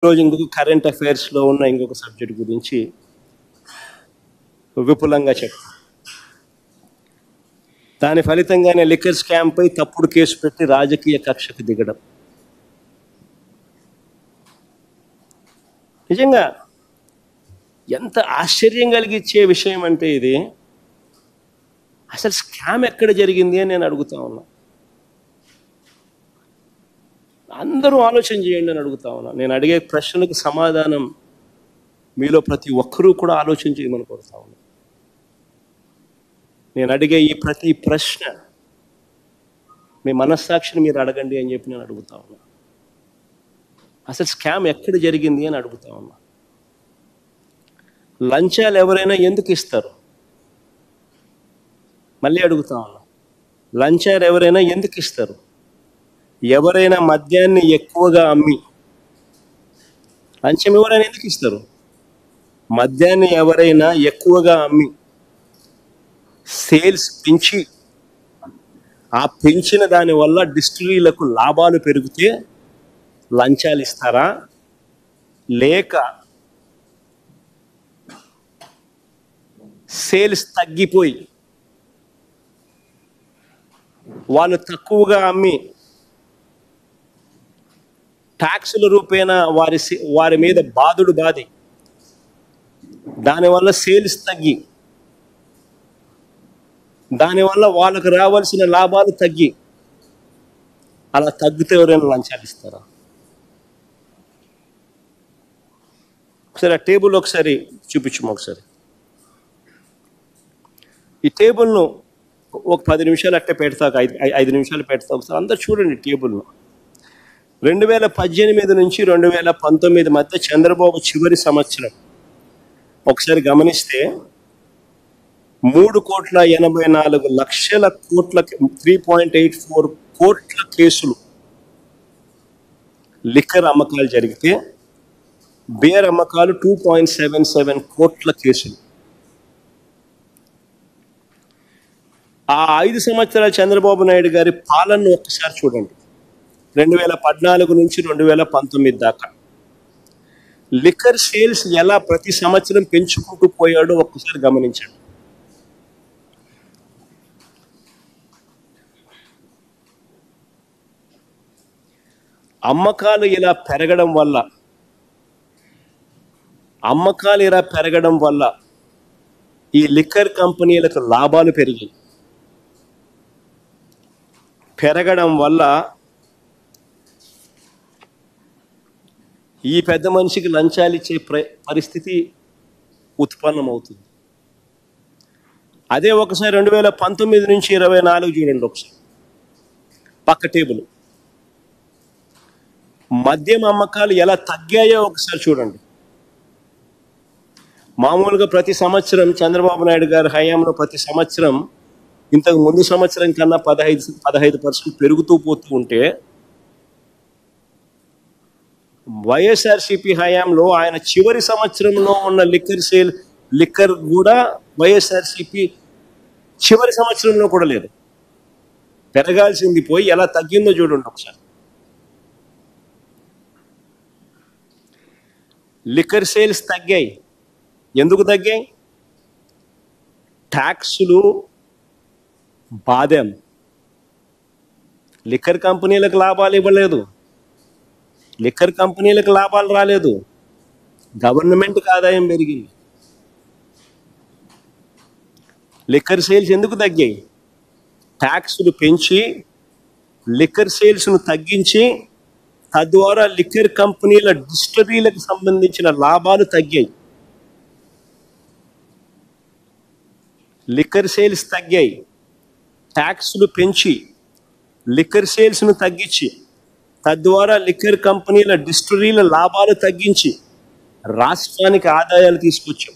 రోజు ఇంకొక కరెంట్ అఫైర్స్లో ఉన్న ఇంకొక సబ్జెక్ట్ గురించి విపులంగా చెప్తాను. దాని ఫలితంగానే లిక్కర్ స్కామ్పై తప్పుడు కేసు పెట్టి రాజకీయ కక్షకు దిగడం. నిజంగా ఎంత ఆశ్చర్యం కలిగించే విషయం అంటే ఇది. అసలు స్కామ్ ఎక్కడ జరిగింది అని నేను అడుగుతా ఉన్నా. అందరూ ఆలోచన చేయండి అని అడుగుతా ఉన్నా. నేను అడిగే ప్రశ్నలకు సమాధానం మీలో ప్రతి ఒక్కరూ కూడా ఆలోచన చేయమని కోరుతా ఉన్నా. నేను అడిగే ఈ ప్రతి ప్రశ్న మీ మనస్సాక్షిని మీరు అడగండి అని చెప్పి నేను అడుగుతా ఉన్నా. అసలు స్కామ్ ఎక్కడ జరిగింది అని అడుగుతా ఉన్నా. లంచాలు ఎవరైనా ఎందుకు ఇస్తారు? మళ్ళీ అడుగుతా ఉన్నా. లంచాలు ఎవరైనా ఎందుకు ఇస్తారు? ఎవరైనా మద్యాన్ని ఎక్కువగా అమ్మి లంచం ఎవరైనా ఎందుకు ఇస్తారు? మద్యాన్ని ఎవరైనా ఎక్కువగా అమ్మి సేల్స్ పెంచి ఆ పెంచిన దానివల్ల డిస్టిలరీలకు లాభాలు పెరిగితే లంచాలు ఇస్తారా? లేక సేల్స్ తగ్గిపోయి వాళ్ళు తక్కువగా అమ్మి ట్యాక్సుల రూపేణా వారి మీద బాధి దానివల్ల సేల్స్ తగ్గి దానివల్ల వాళ్ళకు రావాల్సిన లాభాలు తగ్గి అలా తగ్గితే ఎవరైనా లంచాలు ఇస్తారా? ఒకసారి ఆ టేబుల్ ఒకసారి చూపించము. ఒకసారి ఈ టేబుల్ను ఒక 10 నిమిషాలు అట్టే పెడతాక 5 నిమిషాలు పెడతా. ఒకసారి అందరు చూడండి టేబుల్ను. 2018 నుంచి 2019 మధ్య చంద్రబాబు చివరి సంవత్సరం ఒకసారి గమనిస్తే 3,84,00,00,000 కోట్ల 3.84 కోట్ల కేసులు లిక్కర్ అమ్మకాలు జరిగితే బేర్ అమ్మకాలు 2.77 కోట్ల కేసులు. ఆ 5 సంవత్సరాల చంద్రబాబు నాయుడు గారి పాలనను ఒక్కసారి చూడండి. 2014 నుంచి 2019 దాకా లిక్కర్ సేల్స్ ఎలా ప్రతి సంవత్సరం పెంచుకుంటూ పోయాడో ఒక్కసారి గమనించండి. అమ్మకాలు ఇలా పెరగడం వల్ల ఈ లిక్కర్ కంపెనీలకు లాభాలు పెరగడం వల్ల ఈ పెద్ద మనిషికి లంచాలు ఇచ్చే పరిస్థితి ఉత్పన్నమవుతుంది. అదే ఒకసారి 2019 నుంచి 24 చూడండి. ఒకసారి పక్క టేబుల్ మద్యం అమ్మకాలు ఎలా తగ్గాయో ఒకసారి చూడండి. మామూలుగా ప్రతి సంవత్సరం చంద్రబాబు నాయుడు గారి హయాంలో ప్రతి సంవత్సరం ఇంతకు ముందు సంవత్సరం కన్నా 15% పెరుగుతూ పోతూ ఉంటే వైఎస్ఆర్సీపీ హయాంలో ఆయన చివరి సంవత్సరంలో ఉన్న లిక్కర్ కూడా వైఎస్ఆర్సీపీ చివరి సంవత్సరంలో కూడా లేదు. పెరగాల్సింది పోయి ఎలా తగ్గిందో చూడండి ఒకసారి. లిక్కర్ సేల్స్ తగ్గాయి. ఎందుకు తగ్గాయి? ట్యాక్సులు బాధం. లిక్కర్ కంపెనీలకు లాభాలు ఇవ్వలేదు, లిక్కర్ కంపెనీలకు లాభాలు రాలేదు, గవర్నమెంట్కి ఆదాయం పెరిగింది. లిక్కర్ సేల్స్ ఎందుకు తగ్గాయి? ట్యాక్సులు పెంచి లిక్కర్ సేల్స్ను తగ్గించి తద్వారా లిక్కర్ కంపెనీల డిస్టిలరీలకు సంబంధించిన లాభాలు తగ్గాయి. లిక్కర్ సేల్స్ తగ్గాయి, ట్యాక్సులు పెంచి లిక్కర్ సేల్స్ను తగ్గించి తద్వారా లిక్కర్ కంపెనీల డిస్టిలరీల లాభాలు తగ్గించి రాష్ట్రానికి ఆదాయాలు తీసుకొచ్చాం.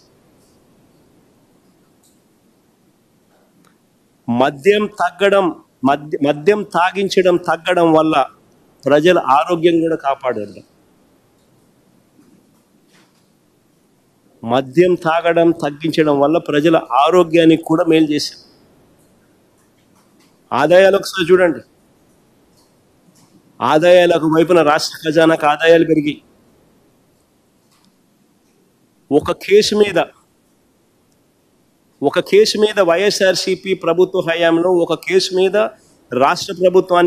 మద్యం తాగించడం తగ్గడం వల్ల ప్రజల ఆరోగ్యం కూడా కాపాడారు. మద్యం తాగడం తగ్గించడం వల్ల ప్రజల ఆరోగ్యానికి కూడా మేలు చేశారు. ఆదాయాలు ఒకసారి చూడండి. ఆదాయాలకు వైపున రాష్ట్ర ఖజానాకు ఆదాయాలు పెరిగాయి. ఒక కేసు మీద వైఎస్ఆర్సీపీ ప్రభుత్వ హయాంలో ఒక కేసు మీద రాష్ట్ర ప్రభుత్వానికి